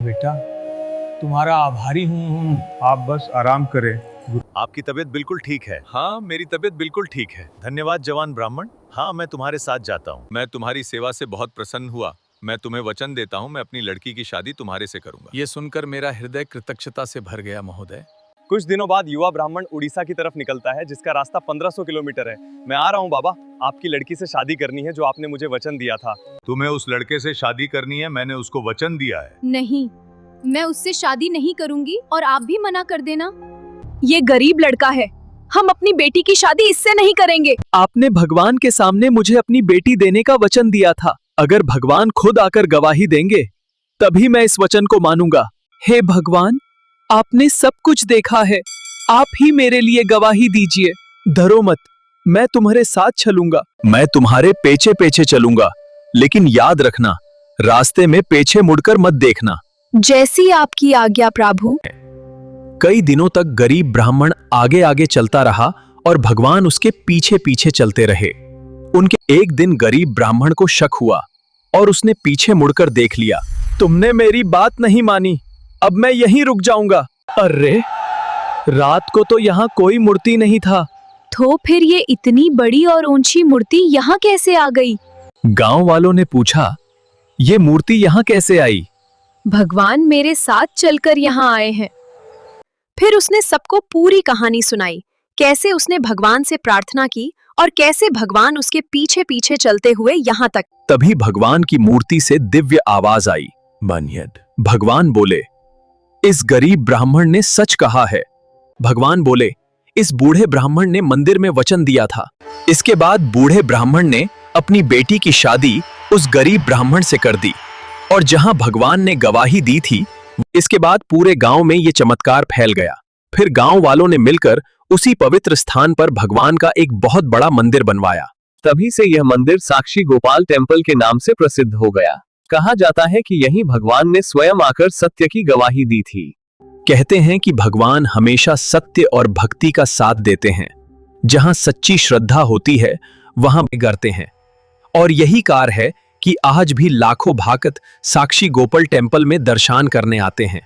बेटा, तुम्हारा आभारी हूँ। आप बस आराम करें। आपकी तबीयत बिल्कुल ठीक है। हाँ, मेरी तबीयत बिल्कुल ठीक है। धन्यवाद जवान ब्राह्मण। हाँ, मैं तुम्हारे साथ जाता हूँ। मैं तुम्हारी सेवा से बहुत प्रसन्न हुआ। मैं तुम्हें वचन देता हूँ, मैं अपनी लड़की की शादी तुम्हारे से करूंगा। ये सुनकर मेरा हृदय कृतज्ञता से भर गया महोदय। कुछ दिनों बाद युवा ब्राह्मण उड़ीसा की तरफ निकलता है, जिसका रास्ता 1500 किलोमीटर है। मैं आ रहा हूँ बाबा, आपकी लड़की से शादी करनी है जो आपने मुझे वचन दिया था। तुम्हें उस लड़के से शादी करनी है, मैंने उसको वचन दिया है। नहीं, मैं उससे शादी नहीं करूंगी और आप भी मना कर देना। ये गरीब लड़का है, हम अपनी बेटी की शादी इससे नहीं करेंगे। आपने भगवान के सामने मुझे अपनी बेटी देने का वचन दिया था। अगर भगवान खुद आकर गवाही देंगे तभी मैं इस वचन को मानूंगा। हे भगवान, आपने सब कुछ देखा है, आप ही मेरे लिए गवाही दीजिए। डरो मत, मैं तुम्हारे साथ चलूंगा। मैं तुम्हारे पीछे पीछे चलूंगा, लेकिन याद रखना, रास्ते में पीछे मुड़कर मत देखना। जैसी आपकी आज्ञा प्रभु। कई दिनों तक गरीब ब्राह्मण आगे आगे चलता रहा और भगवान उसके पीछे पीछे चलते रहे। उनके एक दिन गरीब ब्राह्मण को शक हुआ और उसने पीछे मुड़कर देख लिया। तुमने मेरी बात नहीं मानी, अब मैं यहीं रुक जाऊंगा। अरे, रात को तो यहाँ कोई मूर्ति नहीं था। तो फिर ये इतनी बड़ी और ऊंची मूर्ति यहाँ कैसे आ गई? गांव वालों ने पूछा, ये मूर्ति यहाँ कैसे आई? भगवान मेरे साथ चलकर यहाँ आए हैं। फिर उसने सबको पूरी कहानी सुनाई, कैसे उसने भगवान से प्रार्थना की और कैसे भगवान उसके पीछे पीछे चलते हुए यहाँ तक। तभी भगवान की मूर्ति से दिव्य आवाज आई, बनियड। भगवान बोले, इस गरीब ब्राह्मण ने सच कहा है। भगवान बोले, इस बूढ़े ब्राह्मण ने मंदिर में वचन दिया था। इसके बाद बूढ़े ब्राह्मण ने अपनी बेटी की शादी उस गरीब ब्राह्मण से कर दी और जहां भगवान ने गवाही दी थी, इसके बाद पूरे गांव में ये चमत्कार फैल गया। फिर गांव वालों ने मिलकर उसी पवित्र स्थान पर भगवान का एक बहुत बड़ा मंदिर बनवाया। तभी से यह मंदिर साक्षी गोपाल टेम्पल के नाम से प्रसिद्ध हो गया। कहा जाता है कि यहीं भगवान ने स्वयं आकर सत्य की गवाही दी थी। कहते हैं कि भगवान हमेशा सत्य और भक्ति का साथ देते हैं। जहां सच्ची श्रद्धा होती है वहां करते हैं, और यही कार है कि आज भी लाखों भक्त साक्षी गोपाल टेम्पल में दर्शन करने आते हैं।